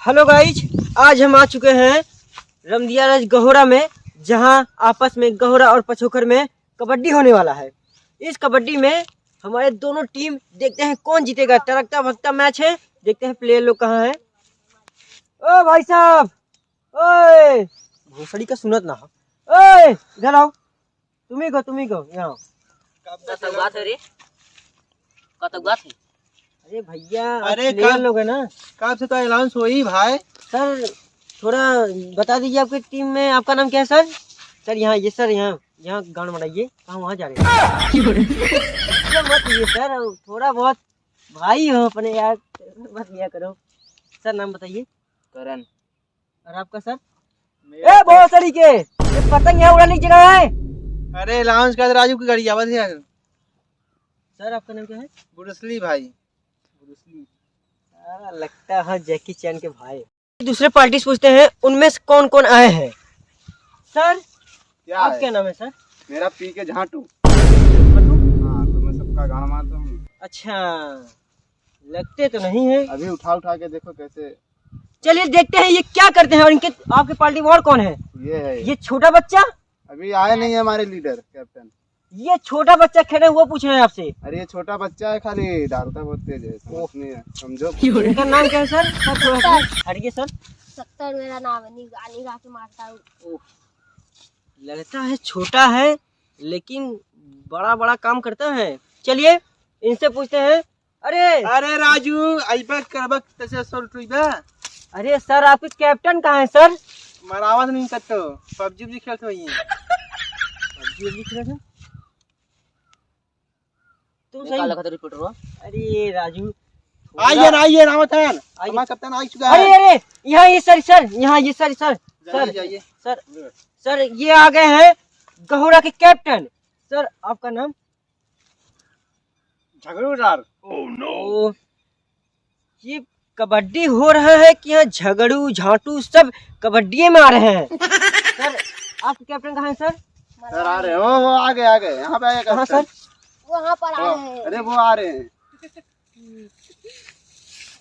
Hello guys, आज हम आ चुके हैं रमदियाराज गहोरा में, जहां आपस में गहोरा और पचोखर में कबड्डी होने वाला है। इस कबड्डी में हमारे दोनों टीम, देखते हैं कौन जीतेगा। तड़कता भगता मैच है, देखते हैं प्लेयर लोग कहाँ हैं। ओ भाई साहब, ओए भोसड़ी का सुनत ना हो, ओए इधर आओ। तुम्ही को यहाँ। अरे भैया, अरे प्लेयर लोग है ना। कब से तो अनाउंस हुई भाई। सर थोड़ा बता दीजिए, आपकी टीम में आपका नाम क्या है सर? सर यहाँ ये सर यहाँ गान बनाइए। कहाँ वहाँ जा रहे हैं? मत ये सर, थोड़ा बहुत भाई हो अपने यार, मत लिया करो। सर नाम बताइए। करण। और आपका सर? ए बहुत सड़ी के ये पतंग यहाँ उड़ाने की जगह है। अरे अनाउंस कर राजू की गाड़ी आवाज है। सर आपका नाम क्या है? ब्रूसली भाई। लगता है जैकी चैन के भाई। दूसरे पार्टी से पूछते हैं उनमें से कौन कौन आए हैं। सर आप क्या नाम है सर? मेरा पी के झाटू। हाँ, तो मैं सबका गाना मारता हूँ। अच्छा, लगते तो नहीं है। अभी उठा के देखो कैसे। चलिए देखते हैं ये क्या करते हैं। और इनके आपके पार्टी में और कौन है? ये है ये छोटा बच्चा। अभी आए नहीं है हमारे लीडर कैप्टन। ये छोटा बच्चा खेले वो पूछ रहे हैं आपसे। अरे ये छोटा बच्चा है, खाली डालता बहुत तेज है, समझ नहीं है, समझो। इनका नाम क्या है सर? हटिए सर। 70 मेरा नाम है, निगाह के मारता हूँ। लगता है छोटा है लेकिन बड़ा बड़ा काम करता है। चलिए इनसे पूछते हैं। अरे राजू अइबक करबक तसे सोल टुइबा। अरे सर, आपके कैप्टन कहाँ है सर? मरावत नहीं करतो, पबजी भी खेलते होइए। पबजी लिख रहे थे तुम सही। अरे राजू आइए रामथन, हमारा कप्तान आ चुका है। अरे यहाँ ये सर यहाँ ये सर जाइए। सर ये आ गए हैं गहोरा के कैप्टन। सर आपका नाम? झगड़ूदार। ओह, ये कबड्डी हो रहा है कि यहाँ झगड़ू झाटू सब कबड्डी में आ रहे हैं। सर आपके कैप्टन कहाँ है सर? सर आ रहे हैं, वो आ गए यहाँ पे आए। कहाँ सर? वहाँ पर आए हैं। अरे वो आ रहे हैं।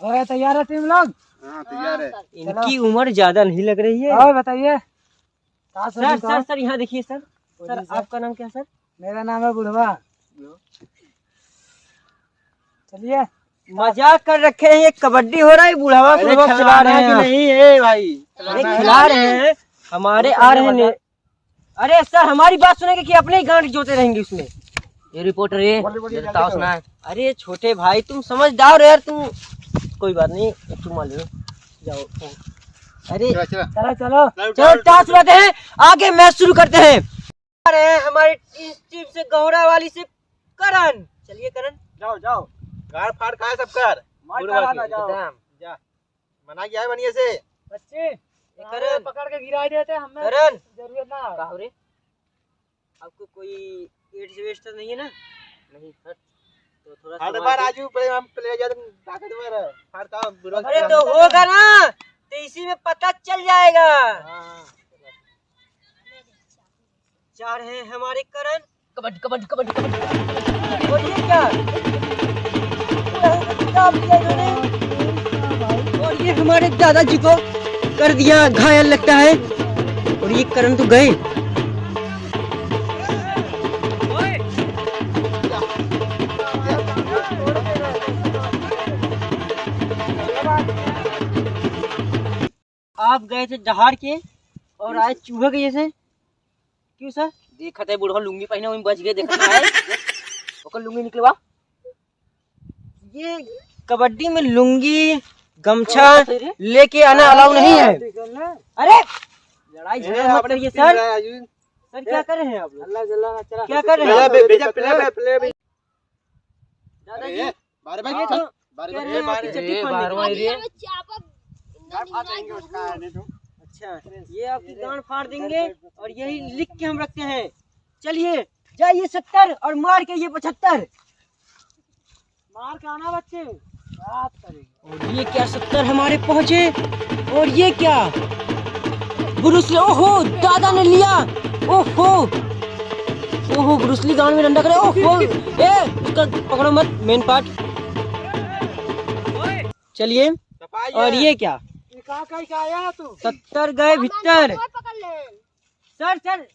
और तैयार है टीम लोग? हाँ तैयार है। इनकी उम्र ज्यादा नहीं लग रही है। और बताइए सर यहाँ देखिए सर। सर आपका नाम क्या है सर? मेरा नाम है बुढ़वा। चलिए मजाक कर रखे हैं, ये कबड्डी हो रहा है। बुढ़ावा को लोग खिला रहे हैं। नहीं है भाई, अरे खिला रहे हैं, हमारे आ रहे हैं। अरे सर हमारी बात सुनेंगे कि अपने ही गांड जोते रहेंगे उसमें। ये रिपोर्टर है। अरे छोटे भाई तुम समझदार हो यार, तुम कोई बात नहीं, तुम मान लो जाओ। अरे चलो टास्क लेते हैं, आगे मैच शुरू करते हैं। आ रहे हैं हमारी टीम से, गहोरा वाली से करण। चलिए करण जाओ गाड़ फाड़ खाए सब कर। जा मना किया है बनिए से। बच्चे करण पकड़ के गिरा देते हमें। करण जरूरत ना। आपको कोई एड्स वेड्स तो नहीं है ना? नहीं सर, तो थोड़ा हर बार राजू प्ले ज्यादा ताकतवर है। फाड़ का बुरा। अरे तो होगा ना, तो इसी में पता चल जाएगा। जा रहे हैं हमारे करण। कबड्डी। और ये क्या? और ये हमारे दादाजी को कर दिया घायल लगता है। और ये करण तो गए। आप गए थे दहाड़ के और आए चूहे के जैसे। क्यों सर? देखा था बुढ़वा लुंगी पहने वहीं बच गए। देखा है ओकर लुंगी निकलवा। ये कबड्डी में लुंगी गमछा लेके आना अलाउ नहीं है। अरे लड़ाई झगड़ा मत करिए सर। सर क्या कर रहे हैं आप लोग? क्या कर रहे हैं? दादाजी अच्छा, ये आपकी गांड फाड़ देंगे और यही लिख के हम रखते हैं। चलिए जाइए 70 और मार के ये 75। मार के आना बच्चे, बात करेंगे। और ये क्या 70 हमारे पहुंचे। और ये क्या ब्रूसली, ओहो दादा ने लिया। ओहो ब्रूसली गांड में डंडा करे। ओहो उसका पकड़ो मत, मेन पार्ट। चलिए और ये क्या? ये कहाँ कहीं का आया है तू? 70 गए भीतर। और पकड़ ले। सर सर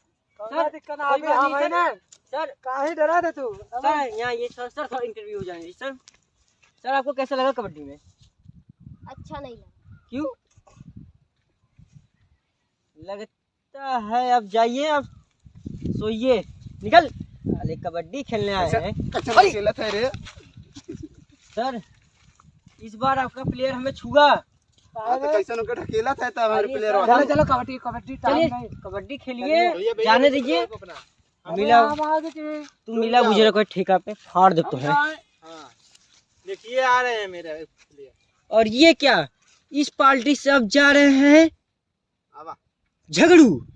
सर दिक्कत आ कोई गया बात नहीं, हमें ना। सर काहे डरा थे तू? सर यहाँ ये सर थोड़ा इंटरव्यू हो जाएंगे सर। सर आपको कैसा लगा कबड्डी में? अच्छा नहीं लगा। क्यों? लगता है अब जाइए, अब सोइए, निकल। अरे कबड्डी खेलने आए हैं। अच्छा खेला था रे। सर इस बार आपका प्लेयर हमें छुआ। हाँ, तो कैसा नुका ढकेला था तो हमारे अरे प्लेयर सर, वाला। चलो चलो कबड्डी कबड्डी टाइम चलिए नहीं। कबड्डी खेलिए, जाने दीजिए। मिला तू मिला मुझे कोई ठेका पे फाड़ देता है। हाँ देखिए आ रहे हैं मेरे प्लेयर। और ये क्या, इस पार्टी से अब जा रहे हैं झगड़ू,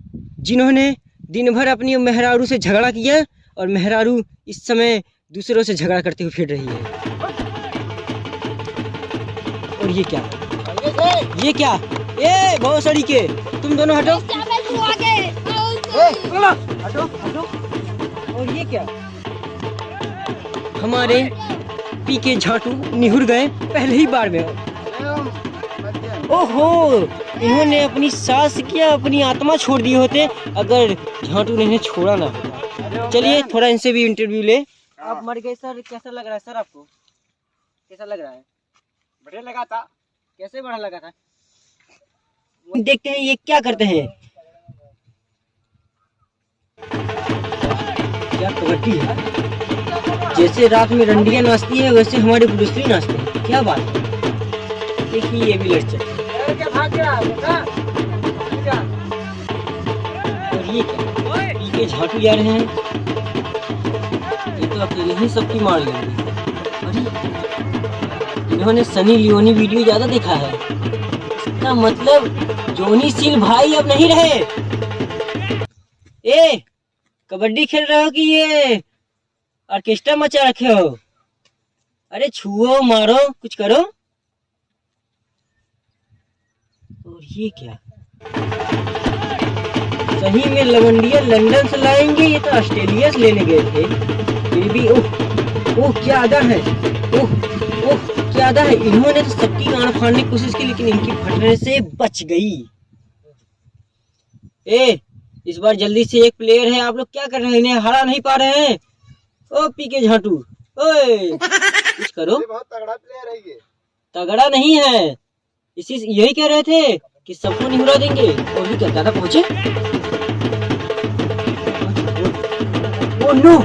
जिन्होंने दिन भर अपनी मेहरारू से झगड़ा किया और मेहरारू इस समय दूसरों से झगड़ा करते हुए फिर रही है। और ये क्या, ये क्या, ए बहुत सड़ी के, तुम दोनों हटो, तू आगे। हटो हटो। और ये क्या, हमारे पीके झाटू निहुर गए पहले ही बार में। ओहो, इन्होंने अपनी सास क्या अपनी आत्मा छोड़ दिए होते अगर झाटू ने इन्हें छोड़ा ना होता। चलिए थोड़ा इनसे भी इंटरव्यू ले। आप मर गए सर, कैसा लग रहा है सर आपको? कैसा लग रहा है? बढ़िया लगा था। कैसे बढ़ा लगा था? देखते हैं ये क्या करते हैं। क्या कबड्डी है, जैसे रात में रंडियां नाचती है वैसे हमारे ब्रूसली नाचते हैं। क्या बात है, देखिए ये भी लड़के। भाग गया और ये क्या, ये झाटू जा रहे हैं, ये तो अकेले ही सबकी मार लेंगे। अरे इन्होंने सनी लियोनी वीडियो ज्यादा देखा है, इसका मतलब जोनी सिंह भाई अब नहीं रहे। ए कबड्डी खेल रहे हो कि ये ऑर्केस्ट्रा मचा रखे हो? अरे छुओ मारो कुछ करो। और ये क्या, सही में लवंडिया लंदन से लाएंगे, ये तो ऑस्ट्रेलिया से लेने गए थे। फिर भी ओह ओह क्या अदा है, ओह ओह क्या अदा है। इन्होंने तो सबकी गांड फाड़ने की कोशिश की लेकिन इनकी फटने से बच गई। ए इस बार जल्दी से एक प्लेयर है, आप लोग क्या कर रहे हैं, इन्हें हरा नहीं पा रहे हैं। ओ पीके झाटू, ओए कुछ करो। बहुत तगड़ा प्लेयर है ये। तगड़ा नहीं है, इसी यही कह रहे थे कि सबको निहुरा देंगे। और भी क्या ज्यादा पहुंचे। ओ नो,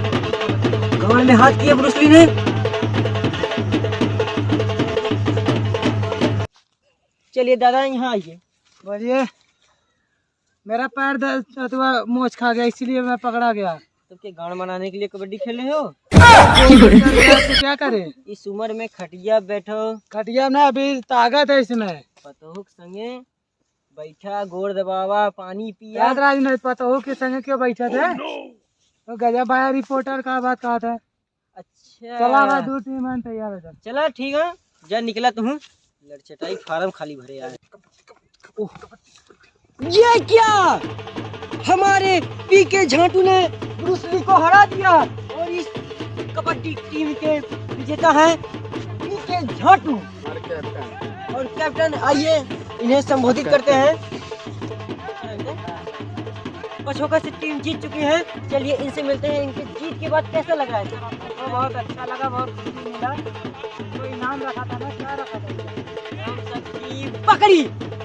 कमर में हाथ किया ब्रूसली ने। चलिए दादा यहाँ आइए। बोलिए। मेरा पैर मोच खा गया इसलिए मैं पकड़ा गया। तो क्या गान बनाने के लिए कबड्डी खेल रहे हो? तो क्या करे, इस उम्र में खटिया बैठो। खटिया में अभी ताकत है इसमें। पतोहक संगे बैठा, गोर दबावा, पानी पिया। याद राज नहीं पता हो कि संग क्यों बैठे थे। तो गजब आया रिपोर्टर का बात कहा था। अच्छा चला भाई, 2 टीम तैयार हो जा। चला ठीक है, जा निकला तू। लड़चटाई फार्म खाली भरे यार। ये क्या, हमारे पीके झाटू ने ब्रूसली को हरा दिया और इस कबड्डी टीम के विजेता हैं पीके झाटू और कैप्टन। आइए इन्हें संबोधित करते हैं। पछोका से टीम जीत चुकी है, चलिए इनसे मिलते हैं। इनके जीत के बाद कैसा लग रहा है? तो बहुत अच्छा लगा, बहुत खुशी मिला। तो इनाम रखा था ना, क्या रखा था? हम सबकी बकरी,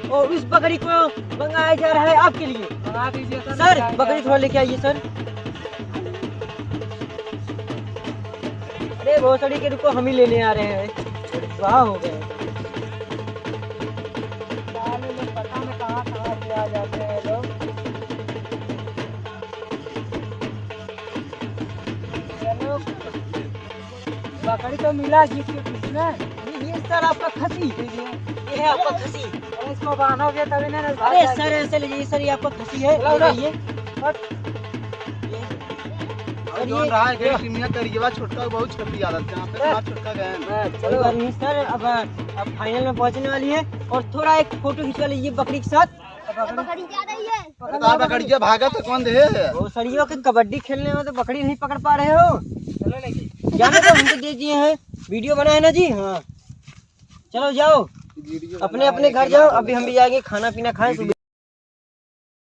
और उस बकरी को मंगाया जा रहा है आपके लिए। मंगा दीजिए सर बकरी थोड़ा लेके आइए सर। अरे बहुत सारी के रुको, हम ही लेने आ रहे हैं। वाह हो गए, पता नहीं कहाँ से आ जाते हैं लोग। चलो बकरी तो मिला जीत के बीच में। ये सर आपका खसी, ये है आपका खसी। अरे इसको बांधोगे तभी ना। अरे सर ऐसे लीजिए सर, ये आपका खसी है। लो, लो। ये और ये रहा है कि टीमिया करिएवा छोटका बहुत छोटी आदत है, यहाँ पे थोड़ा छोटका गए हैं। चलो नहीं सर, अब फाइनल में पहुंचने वाली है और थोड़ा एक फोटो खिंचवा लीजिए बकरी के साथ। बकरी जा रही है। अरे कहाँ पकड़िए, भागा तो कौन दे। वो सरियों के कबड्डी खेलने में तो बकरी नहीं पकड़ पा रहे हो। चलो लेके जाने तो हमको दे दिए हैं, वीडियो बना है ना जी। हाँ चलो जाओ। अपने अपने घर जाओ, अभी हम भी जाएंगे खाना पीना खाएं।